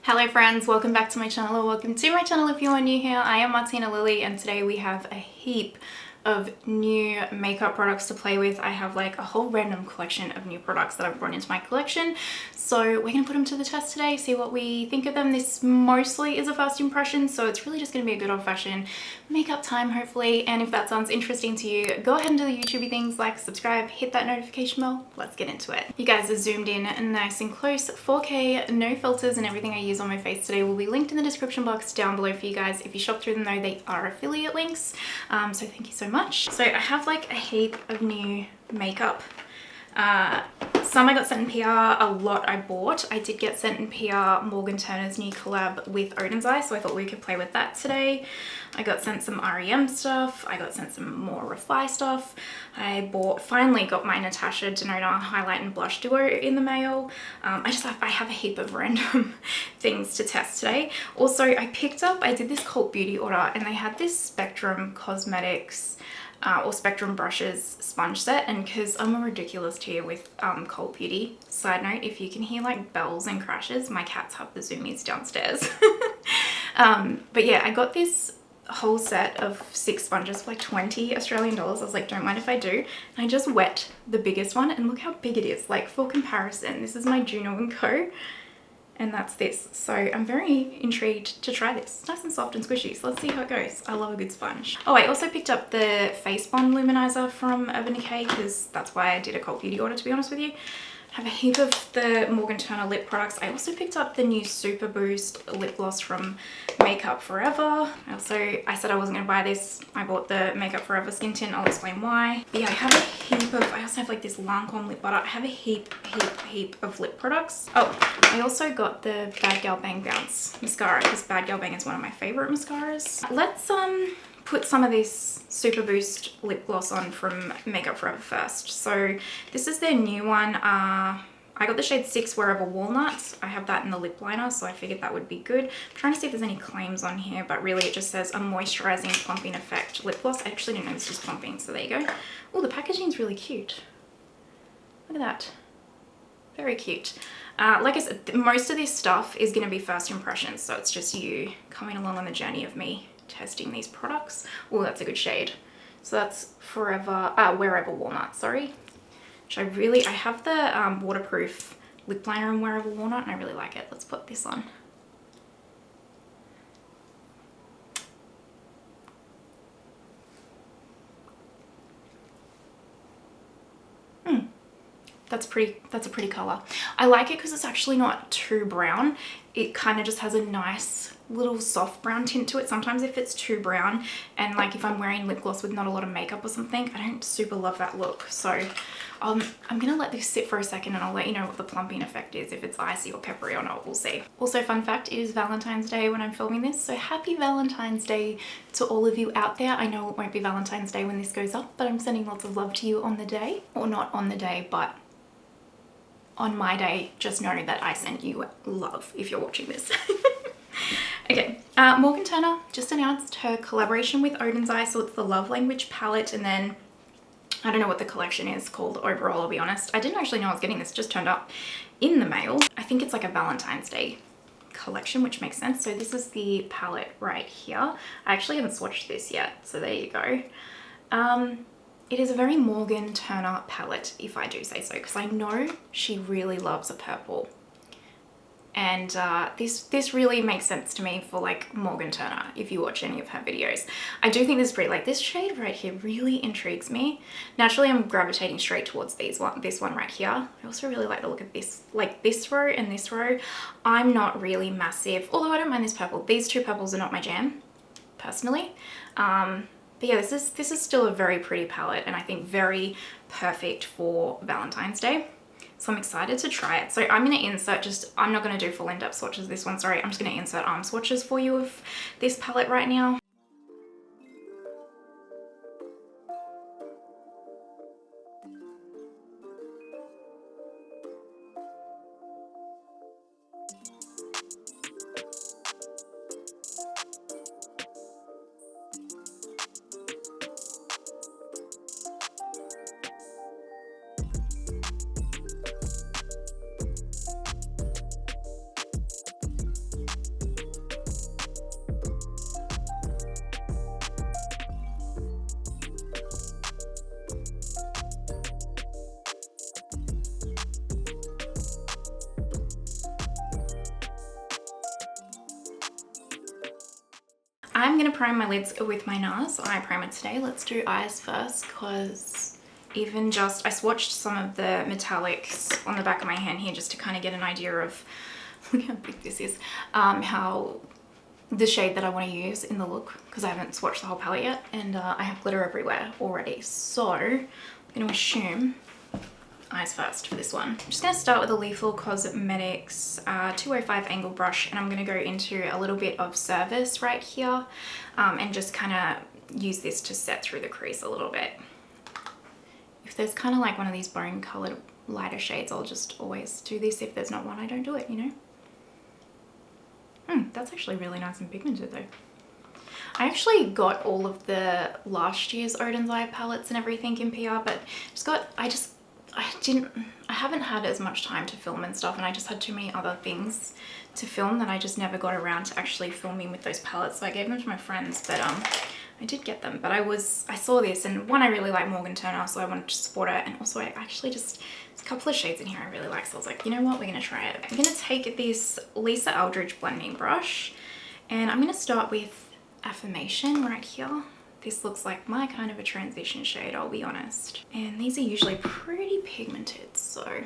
Hello friends, welcome back to my channel, or welcome to my channel if you are new here. I am Martina Lily and today we have a heap of new makeup products to play with. I have like a whole random collection of new products that I've brought into my collection. So we're gonna put them to the test today, see what we think of them. This mostly is a first impression, so it's really just gonna be a good old-fashioned makeup time, hopefully. And if that sounds interesting to you, go ahead and do the YouTubey things like subscribe, hit that notification bell. Let's get into it. You guys are zoomed in nice and close, 4K, no filters, and everything I use on my face today will be linked in the description box down below for you guys. If you shop through them though, they are affiliate links. So thank you so much. So I have like a heap of new makeup. Some I got sent in PR, a lot I bought. I did get sent in PR Morgan Turner's new collab with Odin's Eye, so I thought we could play with that today. I got sent some REM stuff. I got sent some more Rephr stuff. I finally got my Natasha Denona highlight and blush duo in the mail. I have a heap of random things to test today. Also, I did this Cult Beauty order and they had this Spectrum Cosmetics or Spectrum Brushes sponge set, and because I'm a ridiculous tier with Cult Beauty, side note, if you can hear like bells and crashes, my cats have the zoomies downstairs. But yeah, I got this whole set of 6 sponges for like 20 Australian dollars. I was like, don't mind if I do. And I just wet the biggest one and look how big it is. Like, for comparison, this is my Juno & Co. and that's this. So I'm very intrigued to try this. It's nice and soft and squishy, so let's see how it goes. I love a good sponge. Oh, I also picked up the Face Bond Luminizer from Urban Decay because that's why I did a Cult Beauty order, to be honest with you. I have a heap of the Morgan Turner lip products. I also picked up the new Super Boost lip gloss from Makeup Forever. I said I wasn't going to buy this. I bought the Makeup Forever skin tint. I'll explain why. But yeah, I have a heap of, I also have like this Lancome lip butter. I have a heap of lip products. Oh, I also got the Bad Gal Bang Bounce mascara because Bad Gal Bang is one of my favorite mascaras. Let's put some of this Super Boost lip gloss on from Makeup Forever first. So this is their new one. I got the shade 6 Wherever Walnuts. I have that in the lip liner, so I figured that would be good. I'm trying to see if there's any claims on here, but really it just says a moisturizing plumping effect lip gloss. I actually didn't know this was plumping, so there you go. Oh, the packaging's really cute. Look at that. Very cute. Like I said, most of this stuff is going to be first impressions, so it's just you coming along on the journey of me testing these products. Oh, that's a good shade. So that's Wherever Walnut, sorry. Which I have the waterproof lip liner in Wherever Walnut and I really like it. Let's put this on. That's a pretty color. I like it because it's actually not too brown. It kind of just has a nice little soft brown tint to it. Sometimes if it's too brown and like if I'm wearing lip gloss with not a lot of makeup or something, I don't super love that look. So I'm gonna let this sit for a second and I'll let you know what the plumping effect is, if it's icy or peppery or not, we'll see. Also, fun fact, it is Valentine's Day when I'm filming this, so happy Valentine's Day to all of you out there. I know it won't be Valentine's Day when this goes up, but I'm sending lots of love to you on the day, or not on the day, but on my day. Just know that I sent you love if you're watching this. Okay, Morgan Turner just announced her collaboration with Odin's Eye, so it's the Love Language palette, and then I don't know what the collection is called overall, I'll be honest. I didn't actually know I was getting this, just turned up in the mail. I think it's like a Valentine's Day collection, which makes sense. So this is the palette right here. I actually haven't swatched this yet, so there you go. It is a very Morgan Turner palette, if I do say so, because I know she really loves a purple. And this really makes sense to me for like Morgan Turner, if you watch any of her videos. I do think this is pretty, like this shade right here really intrigues me. Naturally, I'm gravitating straight towards this one right here. I also really like the look of this, like this row and this row. I'm not really massive, although I don't mind this purple. These two purples are not my jam, personally. But yeah, this is still a very pretty palette and I think very perfect for Valentine's Day. So I'm excited to try it. So I'm going to insert I'm not going to do full in-depth swatches this one, sorry. I'm just going to insert arm swatches for you of this palette right now. I'm gonna prime my lids with my NARS eye primer today. Let's do eyes first, because even just, I swatched some of the metallics on the back of my hand here just to kind of get an idea of, look how big this is, how the shade that I want to use in the look, because I haven't swatched the whole palette yet, and I have glitter everywhere already. So I'm going to assume eyes first for this one. I'm just going to start with a Rephr Cosmetics 205 angle brush, and I'm going to go into a little bit of service right here, and just kind of use this to set through the crease a little bit. If there's kind of like one of these bone colored lighter shades, I'll just always do this. If there's not one, I don't do it, you know. That's actually really nice and pigmented though. I actually got all of the last year's Oden's Eye palettes and everything in PR, but I haven't had as much time to film and stuff, and I just had too many other things to film that I just never got around to actually filming with those palettes. So I gave them to my friends, but I did get them. But I saw this, and one, I really like Morgan Turner, so I wanted to support it, and also I actually just, there's a couple of shades in here I really like, so I was like, you know what, we're gonna try it. I'm gonna take this Lisa Eldridge blending brush, and I'm gonna start with Affirmation right here. This looks like my kind of a transition shade, I'll be honest. And these are usually pretty pigmented, so.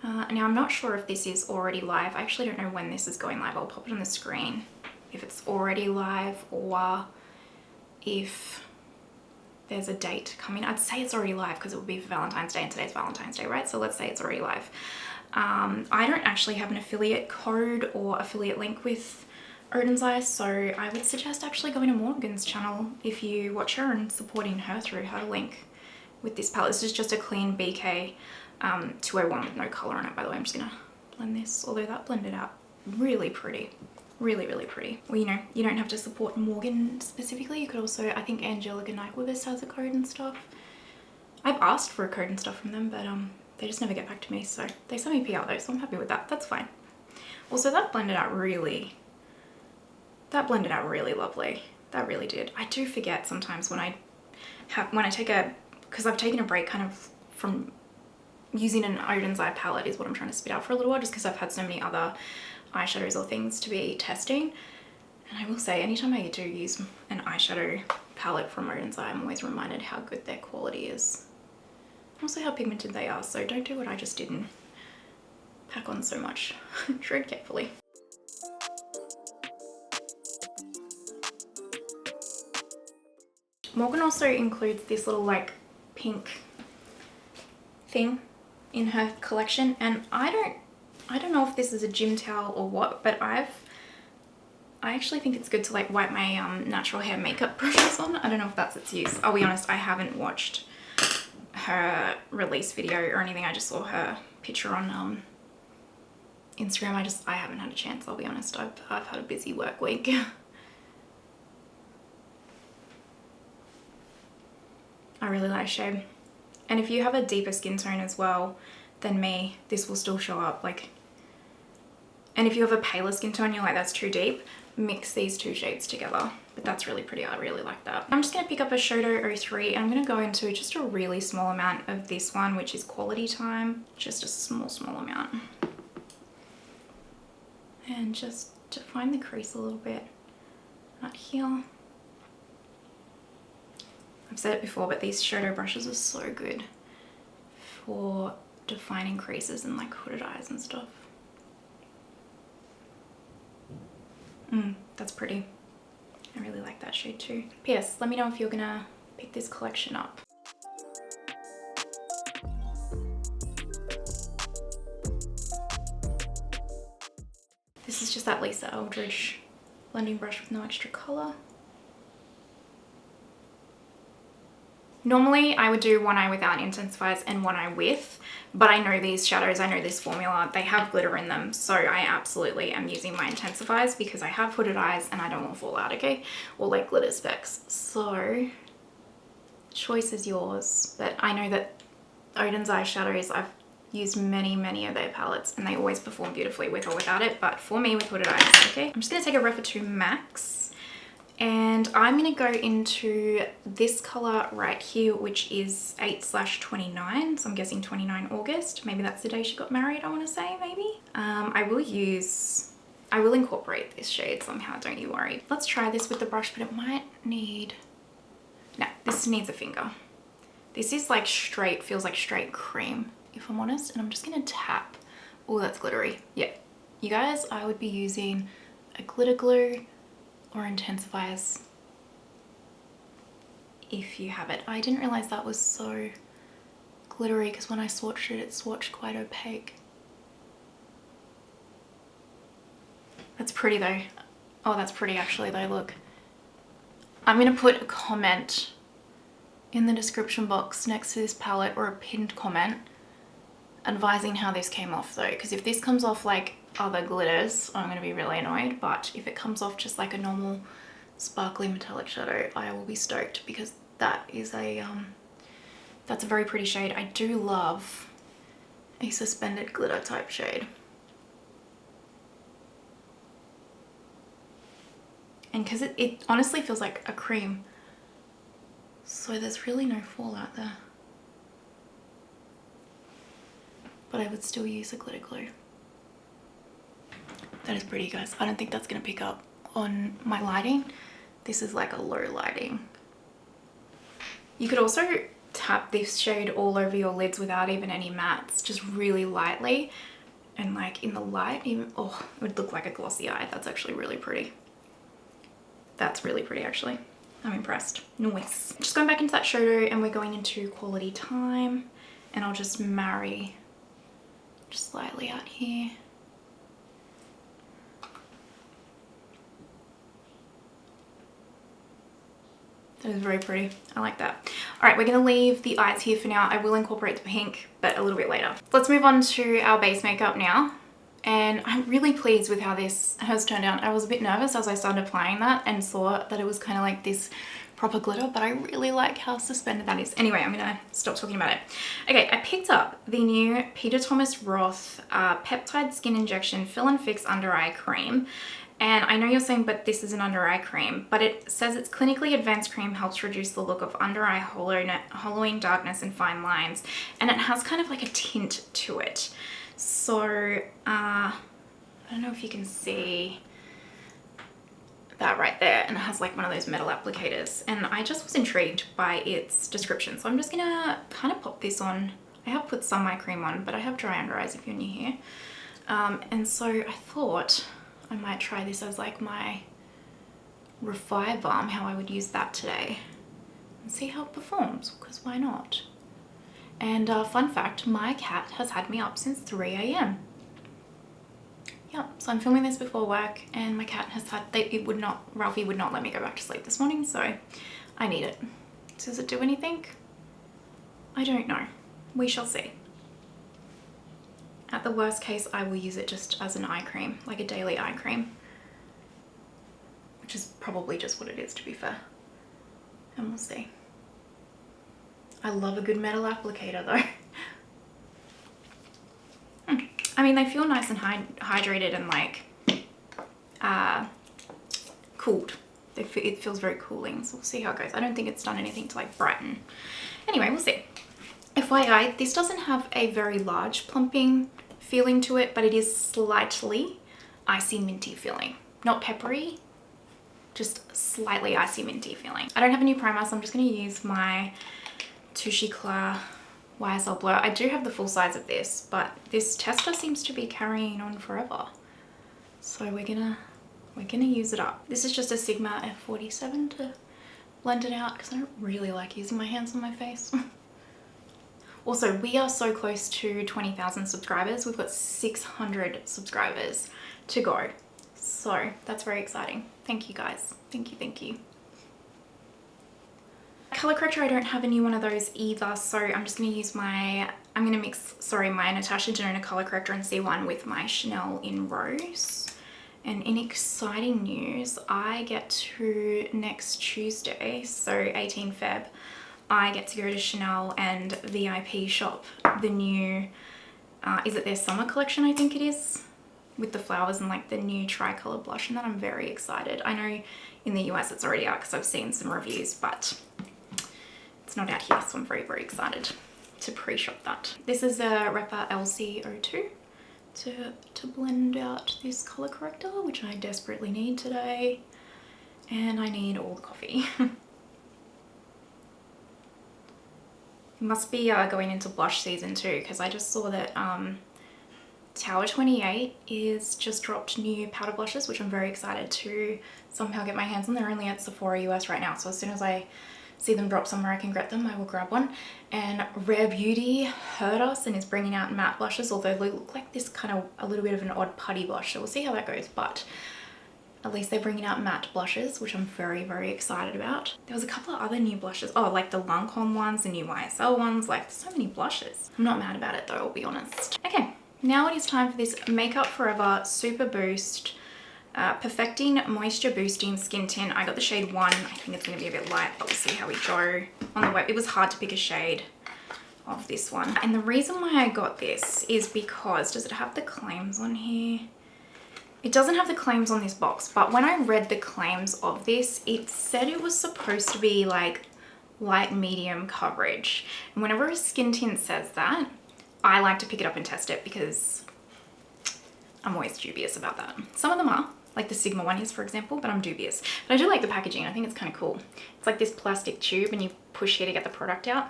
Now I'm not sure if this is already live. I actually don't know when this is going live. I'll pop it on the screen if it's already live or if there's a date coming. I'd say it's already live because it would be for Valentine's Day, and today's Valentine's Day, right? So let's say it's already live. I don't actually have an affiliate code or affiliate link with Oden's Eye, so I would suggest actually going to Morgan's channel if you watch her and supporting her through her link with this palette. This is just a clean BK 201 with no color on it, by the way. I'm just gonna blend this, although that blended out really pretty. Really, really pretty. Well, you know, you don't have to support Morgan specifically. You could also, I think Angelica Nyquist has a code and stuff. I've asked for a code and stuff from them, but they just never get back to me. So they sent me PR though, so I'm happy with that. That's fine. Also, that blended out really lovely. That really did. I do forget sometimes when I take a, because I've taken a break kind of from using an Oden's Eye palette is what I'm trying to spit out for a little while, just because I've had so many other eyeshadows or things to be testing. And I will say, anytime I do use an eyeshadow palette from Oden's Eye, I'm always reminded how good their quality is. Also how pigmented they are, so don't do what I just did and pack on so much. Tread carefully. Morgan also includes this little like pink thing in her collection, and I don't know if this is a gym towel or what, but I actually think it's good to like wipe my natural hair makeup brushes on. I don't know if that's its use. I'll be honest, I haven't watched her release video or anything. I just saw her picture on Instagram. I haven't had a chance, I'll be honest. I've had a busy work week. I really like shade. And if you have a deeper skin tone as well than me, this will still show up. Like, and if you have a paler skin tone, you're like, that's too deep, mix these two shades together. But that's really pretty. I really like that. I'm just going to pick up a Eyeshadow 03, and I'm going to go into just a really small amount of this one, which is Quality Time. Just a small amount. And just define the crease a little bit right here. I've said it before, but these shadow brushes are so good for defining creases and like hooded eyes and stuff. That's pretty. I really like that shade too. P.S. Let me know if you're gonna pick this collection up. This is just that Lisa Eldridge blending brush with no extra color. Normally I would do one eye without intensifiers and one eye with, but I know these shadows, I know this formula, they have glitter in them, so I absolutely am using my intensifiers because I have hooded eyes and I don't want to fall out, okay? Or like glitter specks. So choice is yours, but I know that Oden's Eye shadows, I've used many of their palettes and they always perform beautifully with or without it, but for me with hooded eyes, okay? I'm just going to take a Rephr 2 Max. And I'm going to go into this color right here, which is 8/29. So I'm guessing 29 August. Maybe that's the day she got married, I want to say, maybe. I will use I will incorporate this shade somehow, don't you worry. Let's try this with the brush, but it might need, no, this needs a finger. This is like straight, feels like straight cream, if I'm honest. And I'm just gonna tap. Oh, that's glittery. Yeah, you guys, I would be using a glitter glue or intensifiers if you have it. I didn't realize that was so glittery because when I swatched it, it swatched quite opaque. That's pretty though. Oh, that's pretty actually though, look. I'm gonna put a comment in the description box next to this palette, or a pinned comment advising how this came off though, because if this comes off like other glitters, I'm gonna be really annoyed, but if it comes off just like a normal sparkly metallic shadow, I will be stoked, because that is a that's a very pretty shade. I do love a suspended glitter type shade. And because it honestly feels like a cream, so there's really no fallout there. But I would still use a glitter glue. That is pretty, guys. I don't think that's gonna pick up on my lighting. This is like a low lighting. You could also tap this shade all over your lids without even any mattes, just really lightly. And like in the light, even, oh, it would look like a glossy eye. That's actually really pretty. That's really pretty actually. I'm impressed. Nice. Just going back into that shadow, and we're going into Quality Time, and I'll just marry just slightly out here. That is very pretty. I like that. All right, we're gonna leave the eyes here for now. I will incorporate the pink, but a little bit later. Let's move on to our base makeup now. And I'm really pleased with how this has turned out. I was a bit nervous as I started applying that and saw that it was kind of like this proper glitter, but I really like how suspended that is. Anyway, I'm gonna stop talking about it. Okay, I picked up the new Peter Thomas Roth Peptide Skin Injection Fill and Fix Under Eye Cream. And I know you're saying, but this is an under eye cream, but it says it's clinically advanced cream, helps reduce the look of under eye hollowing, darkness, and fine lines. And it has kind of like a tint to it. So, I don't know if you can see that right there, and it has like one of those metal applicators, and I just was intrigued by its description. So I'm just gonna kind of pop this on. I have put some eye cream on, but I have dry under eyes if you're new here. And so I thought I might try this as like my Rephr balm, how I would use that today, and see how it performs, because why not? And fun fact, my cat has had me up since 3 AM. Yeah, so I'm filming this before work, and my cat has had, Ralphie would not let me go back to sleep this morning, so I need it. Does it do anything? I don't know. We shall see. At the worst case, I will use it just as an eye cream, like a daily eye cream, which is probably just what it is, to be fair. And we'll see. I love a good metal applicator though. I mean, they feel nice and hydrated and like cooled. It feels very cooling, so we'll see how it goes. I don't think it's done anything to like brighten. Anyway, we'll see. FYI, this doesn't have a very large plumping feeling to it, but it is slightly icy minty feeling. Not peppery, just slightly icy minty feeling. I don't have a new primer, so I'm just going to use my Touche Eclat YSL Blur. I do have the full size of this, but this tester seems to be carrying on forever. So we're gonna use it up. This is just a Sigma F47 to blend it out, because I don't really like using my hands on my face. Also, we are so close to 20,000 subscribers. We've got 600 subscribers to go. So that's very exciting. Thank you guys. Thank you, thank you. Color corrector, I don't have a new one of those either, so I'm just going to use my, I'm going to mix, sorry, my Natasha Denona color corrector in C1 with my Chanel in Rose. And in exciting news, I get to next Tuesday, so 18 Feb, I get to go to Chanel and VIP shop the new, is it their summer collection, I think it is, with the flowers and like the new tricolor blush, and that I'm very excited. I know in the US it's already out because I've seen some reviews, but it's not out here, so I'm very, very excited to pre-shop that. This is a Rephr LC02. to blend out this color corrector, which I desperately need today. And I need all the coffee. Must be going into blush season too, because I just saw that Tower 28 is just dropped new powder blushes, which I'm very excited to somehow get my hands on. They're only at Sephora US right now, so as soon as I see them drop somewhere I can get them, I will grab one. And Rare Beauty heard us and is bringing out matte blushes, although they look like this kind of a little bit of an odd putty blush, so we'll see how that goes. But at least they're bringing out matte blushes, which I'm very, very excited about. There was a couple of other new blushes. Oh, like the Lancome ones, the new YSL ones, like so many blushes. I'm not mad about it though, I'll be honest. Okay, now it is time for this Makeup Forever Super Boost Perfecting Moisture Boosting Skin Tint. I got the shade 1. I think it's gonna be a bit light, but we'll see how we go. On the web, it was hard to pick a shade of this one. And the reason why I got this is because, does it have the claims on here? It doesn't have the claims on this box, but when I read the claims of this, it said it was supposed to be like light medium coverage. And whenever a skin tint says that, I like to pick it up and test it because I'm always dubious about that. Some of them are, like the Sigma one is, for example, but I'm dubious. But I do like the packaging. I think it's kind of cool. It's like this plastic tube and you push here to get the product out.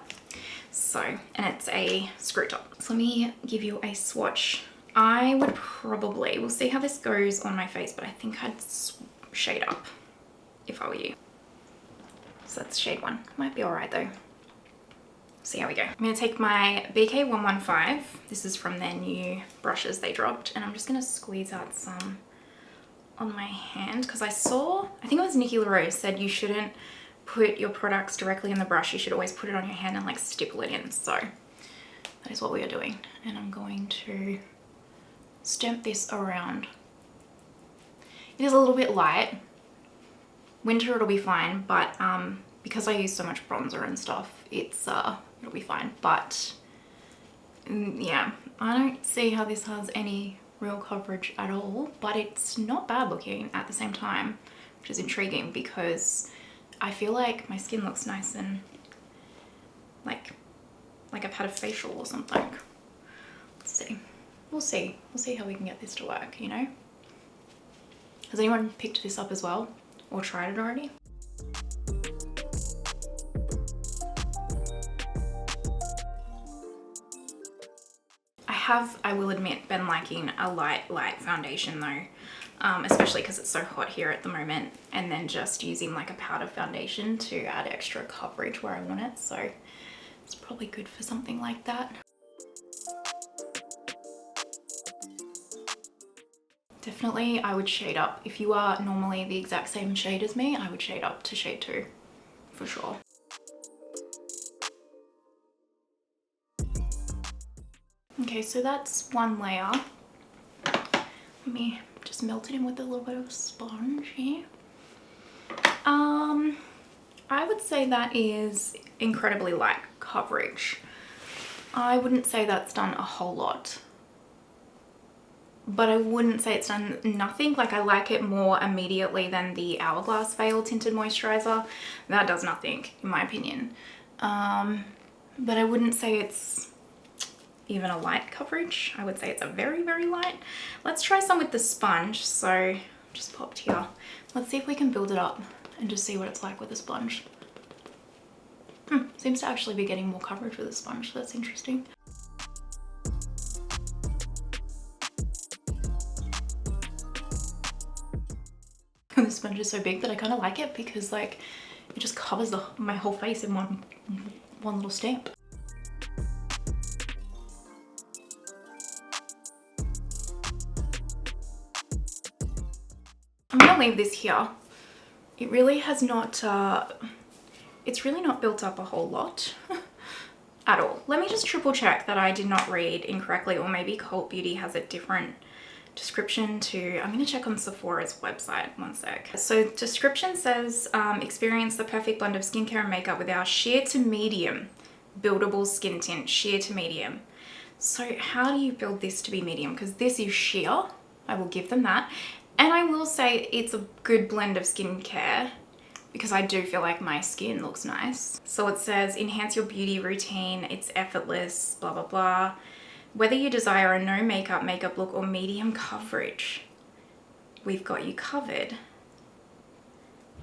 So, and it's a screw top. So let me give you a swatch. I would probably, we'll see how this goes on my face, but I think I'd shade up if I were you. So that's shade 1. Might be all right though. See how we go. I'm gonna take my BK115. This is from their new brushes they dropped, and I'm just gonna squeeze out some on my hand because I think it was Nikki LaRose said you shouldn't put your products directly in the brush. You should always put it on your hand and like stipple it in. So that is what we are doing. And I'm going to stamp this around. It is a little bit light. Winter it'll be fine, but because I use so much bronzer and stuff, it'll be fine. But yeah, I don't see how this has any real coverage at all, but it's not bad looking at the same time, which is intriguing because I feel like my skin looks nice and like I've had a facial or something. Let's see. We'll see how we can get this to work, you know? Has anyone picked this up as well or tried it already? I will admit, been liking a light foundation though, especially because it's so hot here at the moment, and then just using like a powder foundation to add extra coverage where I want it, so it's probably good for something like that. Definitely I would shade up. If you are normally the exact same shade as me, I would shade up to shade 2 for sure. Okay, so that's one layer. Let me just melt it in with a little bit of a sponge here. I would say that is incredibly light coverage. I wouldn't say that's done a whole lot, but I wouldn't say it's done nothing. Like, I like it more immediately than the Hourglass Veil Tinted Moisturizer. That does nothing, in my opinion. But I wouldn't say it's even a light coverage. I would say it's a very, very light. Let's try some with the sponge. So just popped here. Let's see if we can build it up and just see what it's like with a sponge. Seems to actually be getting more coverage with a sponge. So that's interesting. The sponge is so big that I kind of like it because like it just covers my whole face in one little stamp. I'm gonna leave this here. It really has not, it's really not built up a whole lot at all. Let me just triple check that I did not read incorrectly, or maybe Cult Beauty has a different description to, I'm gonna check on Sephora's website, one sec. So description says, experience the perfect blend of skincare and makeup with our sheer to medium buildable skin tint, sheer to medium. So how do you build this to be medium? Because this is sheer, I will give them that. And I will say it's a good blend of skincare because I do feel like my skin looks nice. So it says enhance your beauty routine, it's effortless, blah, blah, blah. Whether you desire a no makeup look or medium coverage, we've got you covered,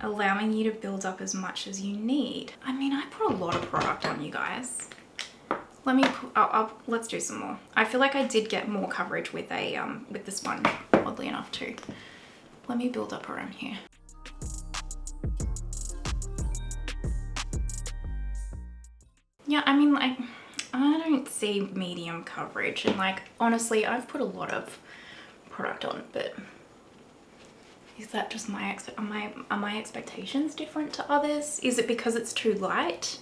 allowing you to build up as much as you need. I mean, I put a lot of product on, you guys. Let me put, let's do some more. I feel like I did get more coverage with the sponge, oddly enough too. Let me build up around here. Yeah, I mean, like, I don't see medium coverage, and like, honestly, I've put a lot of product on, but is that just are my expectations different to others? Is it because it's too light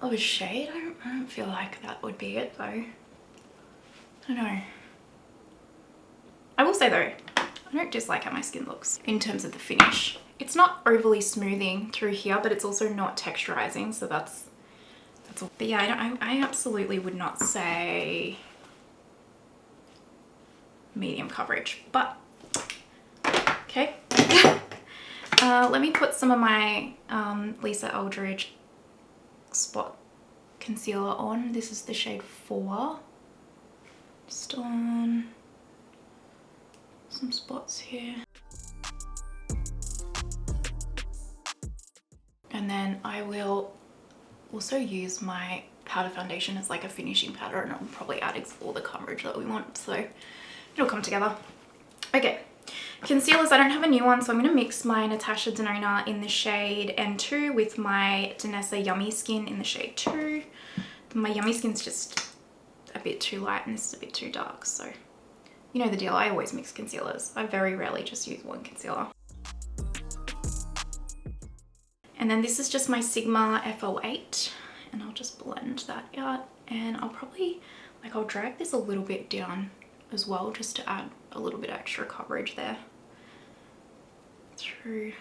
of a shade? I don't feel like that would be it though. I don't know. I will say though, I don't dislike how my skin looks in terms of the finish. It's not overly smoothing through here, but it's also not texturizing, so that's all. But yeah, I absolutely would not say medium coverage, but okay. Let me put some of my Lisa Eldridge spot concealer on. This is the shade 4. Just on some spots here. And then I will also use my powder foundation as like a finishing powder, and it'll probably add all the coverage that we want, so it'll come together. Okay, concealers, I don't have a new one, so I'm going to mix my Natasha Denona in the shade N2 with my Danessa Yummy Skin in the shade 2. My Yummy Skin's just a bit too light and this is a bit too dark, so you know the deal. I always mix concealers. I very rarely just use one concealer. And then this is just my Sigma F08, and I'll just blend that out, and I'll probably, like, I'll drag this a little bit down as well, just to add a little bit extra coverage there through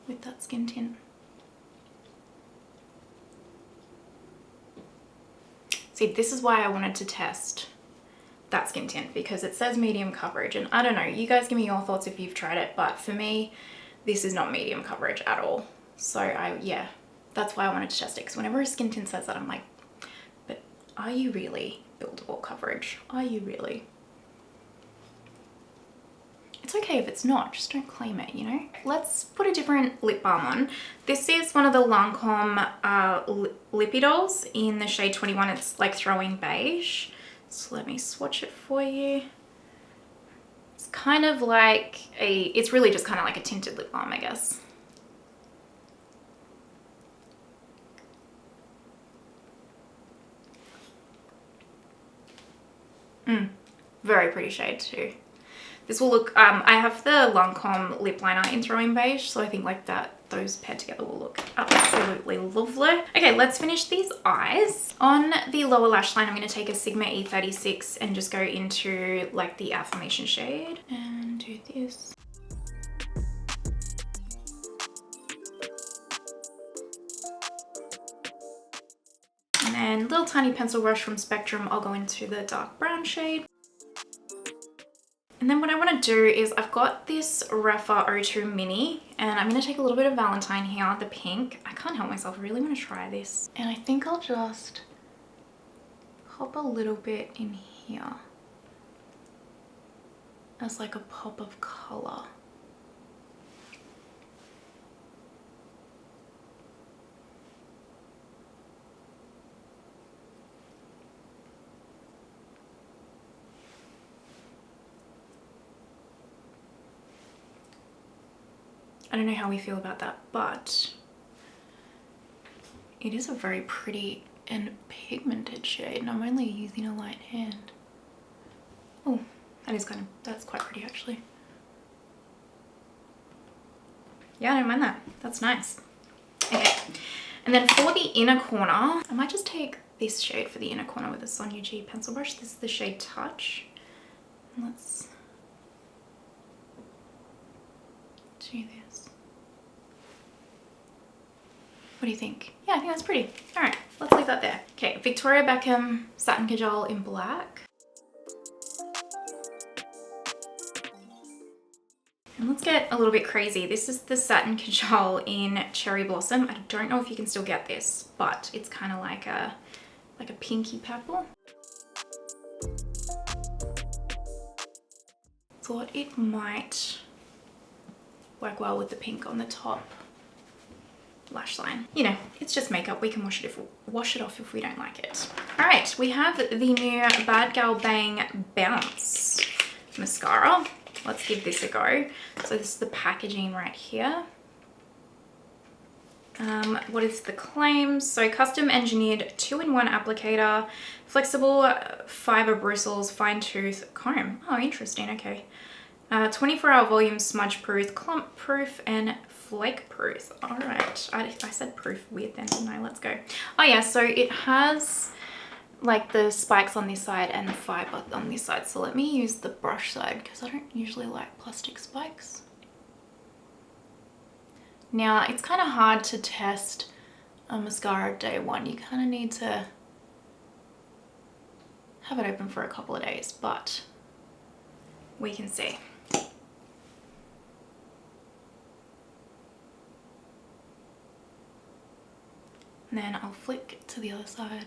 with that skin tint. See, this is why I wanted to test that skin tint, because it says medium coverage, and I don't know, you guys give me your thoughts if you've tried it, but for me, this is not medium coverage at all. So yeah, that's why I wanted to test it, because whenever a skin tint says that, I'm like, but are you really buildable coverage? Are you really? It's okay if it's not, just don't claim it, you know? Let's put a different lip balm on. This is one of the Lancome Lippy Dolls in the shade 21. It's like throwing beige. So let me swatch it for you. It's kind of like it's really just kind of like a tinted lip balm, I guess. Very pretty shade too. This will look, I have the Lancome lip liner in throwing beige, so I think like that, those paired together will look absolutely lovely. Okay, let's finish these eyes. On the lower lash line, I'm going to take a Sigma E36 and just go into like the Affirmation shade and do this. And then little tiny pencil brush from Spectrum, I'll go into the dark brown shade. And then what I want to do is I've got this Rephr O2 Mini, and I'm going to take a little bit of Valentine here, the pink. I can't help myself, I really want to try this. And I think I'll just pop a little bit in here as like a pop of colour. I don't know how we feel about that, but it is a very pretty and pigmented shade, and I'm only using a light hand. Oh, that's quite pretty actually. Yeah, I don't mind that. That's nice. Okay, and then for the inner corner, I might just take this shade for the inner corner with a Sonia G pencil brush. This is the shade Touch. And let's do this. What do you think? Yeah, I think that's pretty. All right, let's leave that there. Okay, Victoria Beckham Satin Kajal in black. And let's get a little bit crazy. This is the Satin Kajal in Cherry Blossom. I don't know if you can still get this, but it's kind of like a pinky purple. thought it might work well with the pink on the top lash line. You know, it's just makeup. We can wash it off if we don't like it. All right, we have the new Bad Gal Bang Bounce mascara. Let's give this a go. So this is the packaging right here. What is the claims? So custom engineered 2-in-1 applicator, flexible fiber bristles, fine tooth comb. Oh, interesting. Okay. 24-hour volume, smudge proof, clump proof, and flake proof. All right. I said proof weird then, didn't I? Let's go. Oh yeah. So it has like the spikes on this side and the fiber on this side. So let me use the brush side because I don't usually like plastic spikes. Now, it's kind of hard to test a mascara day one. You kind of need to have it open for a couple of days, but we can see. And then I'll flick to the other side.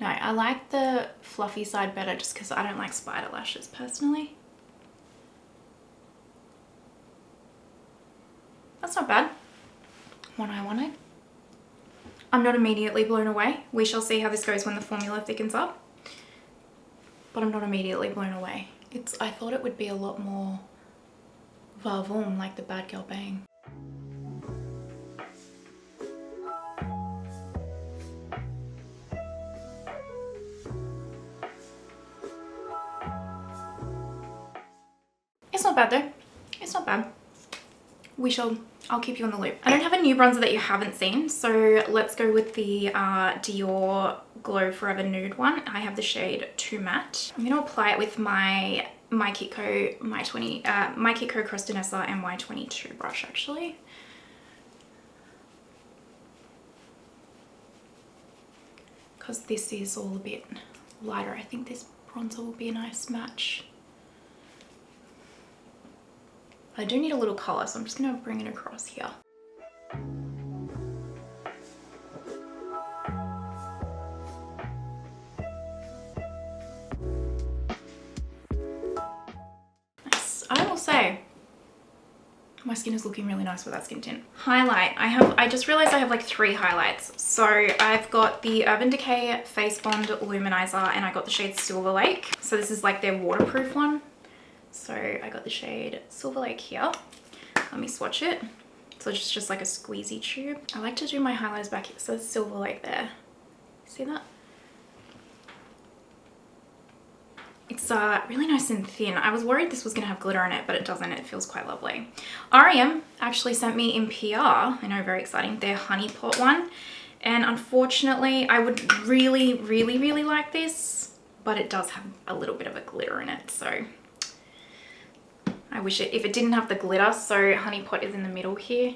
No, I like the fluffy side better just because I don't like spider lashes personally. That's not bad. One I wanted. I'm not immediately blown away. We shall see how this goes when the formula thickens up. But I'm not immediately blown away. I thought it would be a lot more va-voom like the Bad Gal Bang. It's not bad though. It's not bad. I'll keep you on the loop. I don't have a new bronzer that you haven't seen, so let's go with the Dior Glow Forever Nude one. I have the shade Too Matte. I'm gonna apply it with my Kiko Cresta Nessa MY22 brush actually. Because this is all a bit lighter. I think this bronzer will be a nice match. I do need a little color, so I'm just gonna bring it across here. Nice. I will say, my skin is looking really nice with that skin tint. Highlight. I just realized I have like 3 highlights. So I've got the Urban Decay Face Bond Luminizer and I got the shade Silver Lake. So this is like their waterproof one. So I got the shade Silver Lake here. Let me swatch it. So it's just like a squeezy tube. I like to do my highlighters back here. So it's Silver Lake there. See that? It's really nice and thin. I was worried this was going to have glitter in it, but it doesn't. It feels quite lovely. REM actually sent me in PR. I know, very exciting. Their Honey Pot one. And unfortunately, I would really, really, really like this, but it does have a little bit of a glitter in it. So I wish if it didn't have the glitter. So Honey Pot is in the middle here.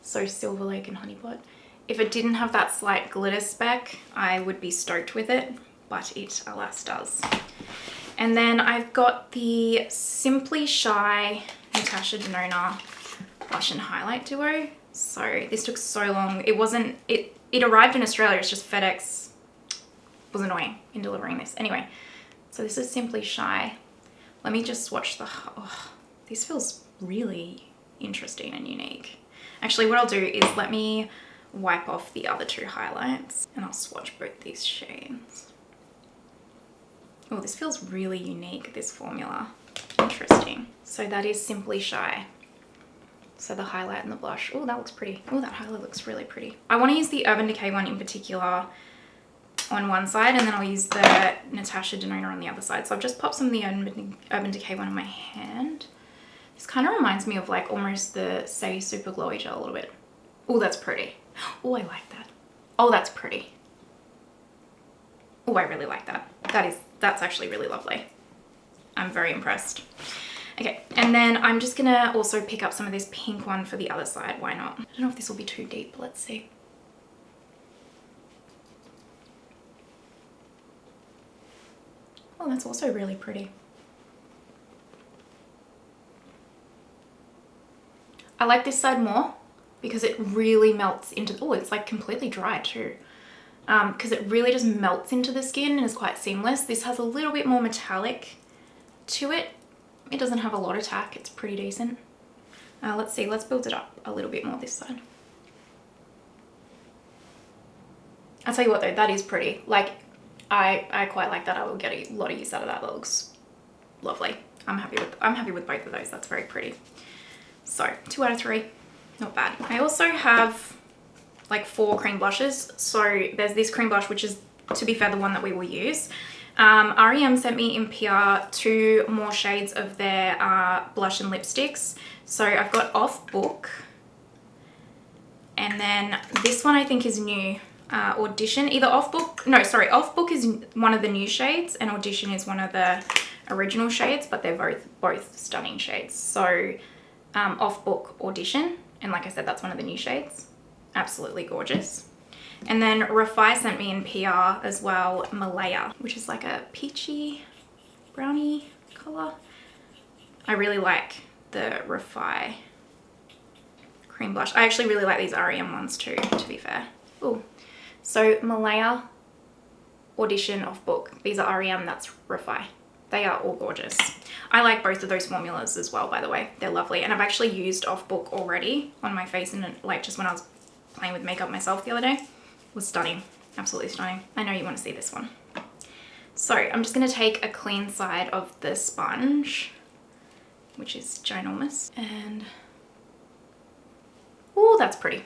So Silver Lake and Honey Pot. If it didn't have that slight glitter speck, I would be stoked with it, but it alas does. And then I've got the Simply Shy Natasha Denona Blush and Highlight Duo. So this took so long. It arrived in Australia. It's just FedEx was annoying in delivering this. Anyway, so this is Simply Shy. Let me just swatch the... Oh, this feels really interesting and unique. Actually, what I'll do is let me wipe off the other 2 highlights and I'll swatch both these shades. Oh, this feels really unique, this formula. Interesting. So that is Simply Shy. So the highlight and the blush. Oh, that looks pretty. Oh, that highlight looks really pretty. I want to use the Urban Decay one in particular on one side, and then I'll use the Natasha Denona on the other side. So I've just popped some of the Urban Decay one in my hand. This kind of reminds me of like almost the Say Super Glowy Gel a little bit. Oh, that's pretty. Oh, I like that. Oh, that's pretty. Oh, I really like that. That's actually really lovely. I'm very impressed. Okay, and then I'm just gonna also pick up some of this pink one for the other side. Why not? I don't know if this will be too deep. Let's see. Oh, that's also really pretty. I like this side more because it really melts into... Oh, it's like completely dry too. because it really just melts into the skin and is quite seamless. This has a little bit more metallic to it. It doesn't have a lot of tack. It's pretty decent. Let's see. Let's build it up a little bit more this side. I'll tell you what though, that is pretty. Like, I quite like that. I will get a lot of use out of that. That looks lovely. I'm happy with both of those. That's very pretty. So 2 out of 3, not bad. I also have like 4 cream blushes. So there's this cream blush, which is, to be fair, the one that we will use. REM sent me in PR 2 more shades of their blush and lipsticks. So I've got Off Book, and then this one I think is new. Audition, either Off Book is one of the new shades and Audition is one of the original shades, but they're both stunning shades. So Off Book, Audition, and like I said, that's one of the new shades. Absolutely gorgeous. And then Rephr sent me in PR as well, Malaya, which is like a peachy brownie color. I really like the Rephr cream blush. I actually really like these REM ones too, to be fair. Ooh. So Malaya, Audition, Off Book. These are REM, that's Rephr. They are all gorgeous. I like both of those formulas as well, by the way. They're lovely. And I've actually used Off Book already on my face, and like just when I was playing with makeup myself the other day. It was stunning. Absolutely stunning. I know you want to see this one. So I'm just going to take a clean side of the sponge, which is ginormous. And, oh, that's pretty.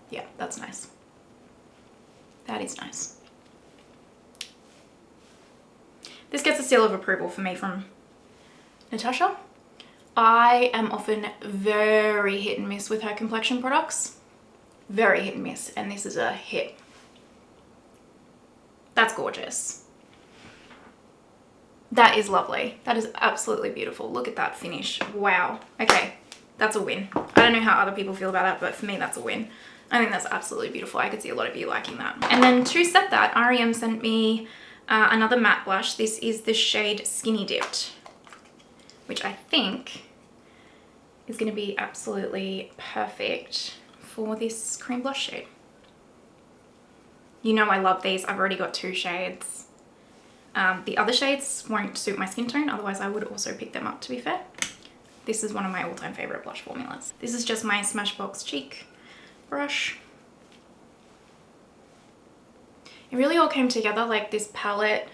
Yeah, that's nice. That is nice. This gets a seal of approval for me from Natasha. I am often very hit and miss with her complexion products. Very hit and miss, and this is a hit. That's gorgeous. That is lovely. That is absolutely beautiful. Look at that finish. Wow. Okay, that's a win. I don't know how other people feel about that, but for me, that's a win. I think that's absolutely beautiful. I could see a lot of you liking that. And then to set that, REM sent me another matte blush. This is the shade Skinny Dipped, which I think is going to be absolutely perfect for this cream blush shade. You know I love these. I've already got 2 shades. The other shades won't suit my skin tone, otherwise I would also pick them up, to be fair. This is one of my all-time favorite blush formulas. This is just my Smashbox cheek brush. It really all came together, like this palette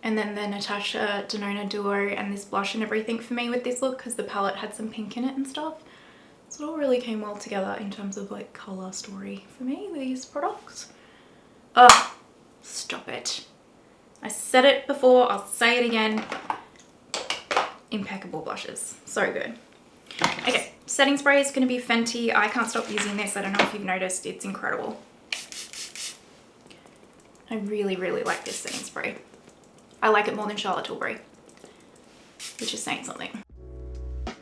and then the Natasha Denona duo and this blush and everything for me with this look, because the palette had some pink in it and stuff. So it all really came well together in terms of like color story for me with these products. Oh, stop it. I said it before, I'll say it again. Impeccable blushes, so good. Okay, setting spray is going to be Fenty. I can't stop using this. I don't know if you've noticed, it's incredible. I really, really like this setting spray. I like it more than Charlotte Tilbury, which is saying something. And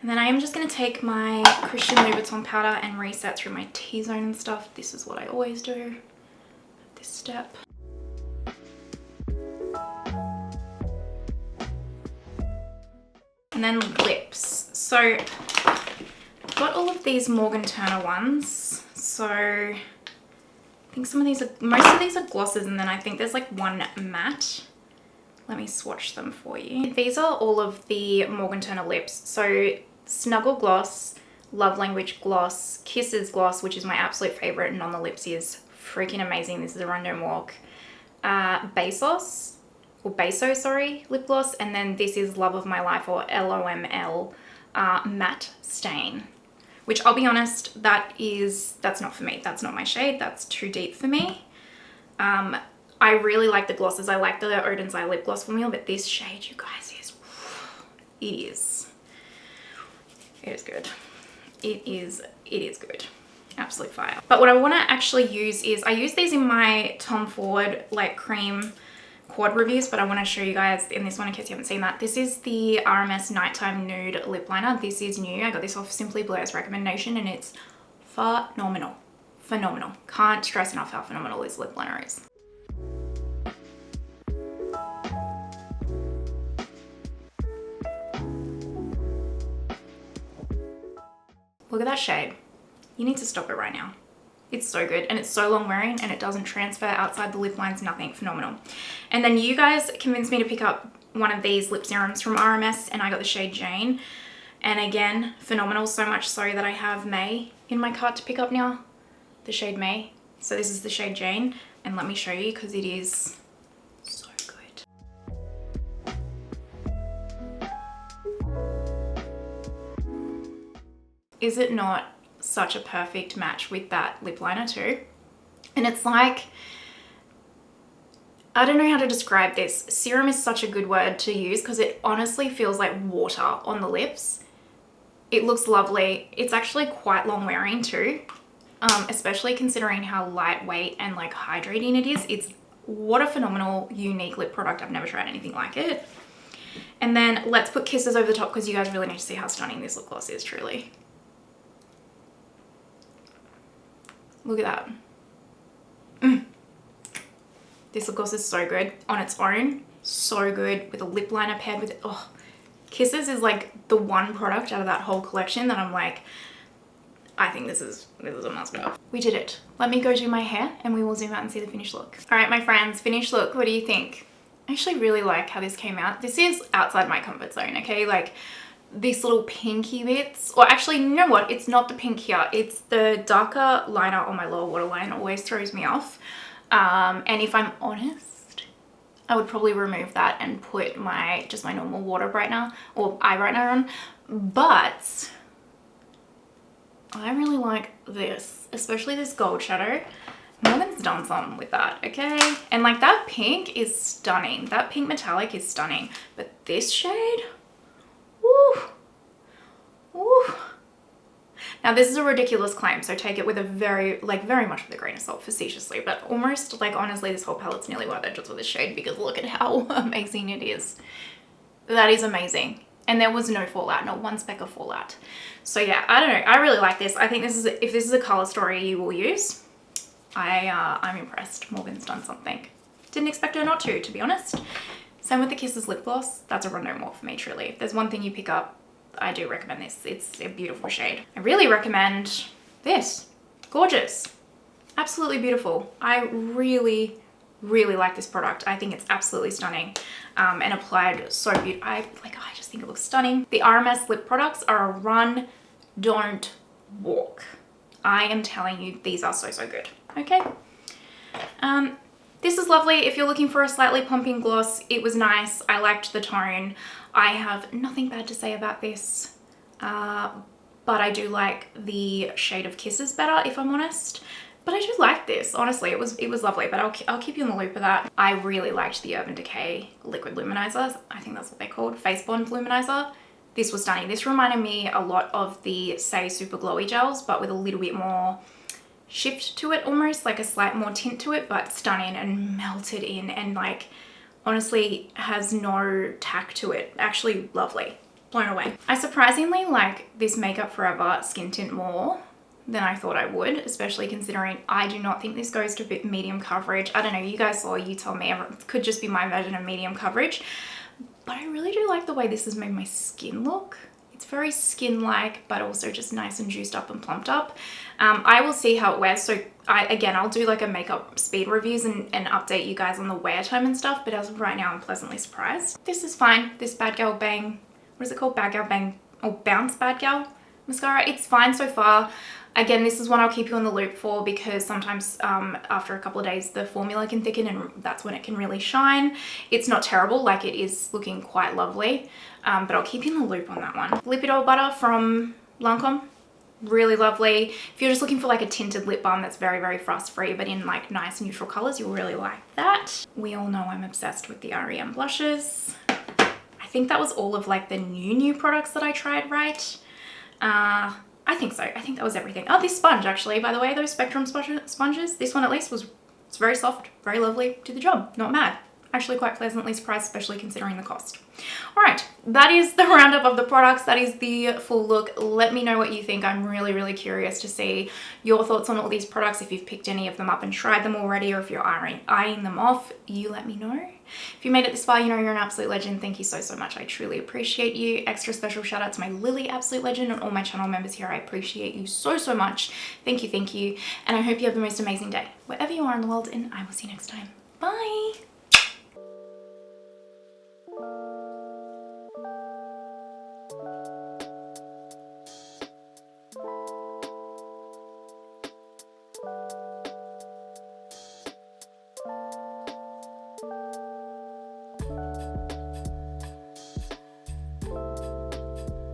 then I am just going to take my Christian Louboutin powder and reset through my T-zone and stuff. This is what I always do, this step. And then lips. So I've got all of these Morgan Turner ones. So I think some of these are, most of these are glosses, and then I think there's like one matte. Let me swatch them for you. These are all of the Morgan Turner lips. So Snuggle Gloss, Love Language Gloss, Kisses Gloss, which is my absolute favorite, and on the lips is freaking amazing. This is a Run Don't Walk. Beso, sorry, lip gloss, and then this is Love of My Life, or LOML Matte Stain, which I'll be honest, that's not for me. That's not my shade. That's too deep for me. I really like the glosses. I like the Oden's Eye lip gloss formula, but this shade, you guys, it is good. It is good. Absolute fire. But what I want to actually use is, I use these in my Tom Ford like cream quad reviews, but I want to show you guys in this one in case you haven't seen that. This is the RMS Nighttime Nude Lip Liner. This is new. I got this off Simply Blair's recommendation, and it's phenomenal. Phenomenal. Can't stress enough how phenomenal this lip liner is. Look at that shade. You need to stop it right now. It's so good and it's so long wearing and it doesn't transfer outside the lip lines, nothing. Phenomenal. And then you guys convinced me to pick up one of these lip serums from RMS and I got the shade Jane. And again, phenomenal, so much so that I have May in my cart to pick up now. The shade May. So this is the shade Jane and let me show you because it is so good. Is it not such a perfect match with that lip liner too? And it's like, I don't know how to describe this. Serum is such a good word to use because it honestly feels like water on the lips. It looks lovely. It's actually quite long wearing too, especially considering how lightweight and like hydrating it is. It's what a phenomenal, unique lip product. I've never tried anything like it. And then let's put Kisses over the top because you guys really need to see how stunning this lip gloss is, truly. Look at that. This lip gloss is so good on its own. So good with a lip liner paired with it. Oh, Kisses is like the one product out of that whole collection that I'm like, I think this is a must-have. We did it. Let me go do my hair and we will zoom out and see the finished look. All right, my friends, finished look. What do you think? I actually really like how this came out. This is outside my comfort zone, okay? Like these little pinky bits, or actually, you know what? It's not the pink here. It's the darker liner on my lower waterline. Always throws me off. And if I'm honest, I would probably remove that and put just my normal water brightener or eye brightener on. But I really like this, especially this gold shadow. Morgan's done something with that, okay? And like that pink is stunning. That pink metallic is stunning. But this shade, woo, woo. Now this is a ridiculous claim, so take it with a very much with a grain of salt, facetiously, but almost like honestly this whole palette's nearly worth it just for this shade because look at how amazing it is. That is amazing. And there was no fallout, not one speck of fallout. So yeah, I don't know. I really like this. I think this is, if this is a color story you will use, I'm impressed. Morgan's done something. Didn't expect her not to be honest. Same with the Kisses lip gloss. That's a run no more for me, truly. If there's one thing you pick up, I do recommend this. It's a beautiful shade. I really recommend this. Gorgeous. Absolutely beautiful. I really like this product. I think it's absolutely stunning and applied so beautifully. I just think it looks stunning. The RMS lip products are a run, don't walk. I am telling you, these are so good. Okay. This is lovely. If you're looking for a slightly pumping gloss, it was nice. I liked the tone. I have nothing bad to say about this, but I do like the shade of Kisses better, if I'm honest. But I do like this, honestly. It was lovely, but I'll keep you in the loop of that. I really liked the Urban Decay Liquid Luminizer. I think that's what they're called, Face Bond Luminizer. This was stunning. This reminded me a lot of the Say Super Glowy gels, but with a little bit more shift to it, almost like a slight more tint to it, but stunning and melted in and like honestly has no tack to it. Actually lovely. Blown away. I surprisingly like this Makeup Forever skin tint more than I thought I would, especially considering I do not think this goes to medium coverage. I don't know, you guys saw, you told me, it could just be my version of medium coverage, but I really do like the way this has made my skin look. It's very skin-like, but also just nice and juiced up and plumped up. I will see how it wears. So I'll do like a makeup speed reviews and update you guys on the wear time and stuff. But as of right now, I'm pleasantly surprised. This is fine. This Bad Gal Bang, what is it called? Bad Gal Bang, or Bounce Bad Gal mascara. It's fine so far. Again, this is one I'll keep you in the loop for because sometimes after a couple of days, the formula can thicken and that's when it can really shine. It's not terrible, like it is looking quite lovely, but I'll keep you in the loop on that one. Lipido Butter from Lancome, really lovely. If you're just looking for like a tinted lip balm that's very frost-free, but in like nice neutral colors, you'll really like that. We all know I'm obsessed with the REM blushes. I think that was all of like the new products that I tried, right? I think so. I think that was everything. Oh, this sponge actually, by the way, those Spectrum sponges, this one at least it's very soft, very lovely, did the job, not mad. actually quite pleasantly surprised, especially considering the cost. All right, that is the roundup of the products. That is the full look. Let me know what you think. I'm really curious to see your thoughts on all these products. If you've picked any of them up and tried them already, or if you're eyeing them off, you let me know. If you made it this far, you know you're an absolute legend. Thank you so much. I truly appreciate you. Extra special shout out to my Lily absolute legend and all my channel members here. I appreciate you so much. Thank you. And I hope you have the most amazing day wherever you are in the world, and I will see you next time. Bye.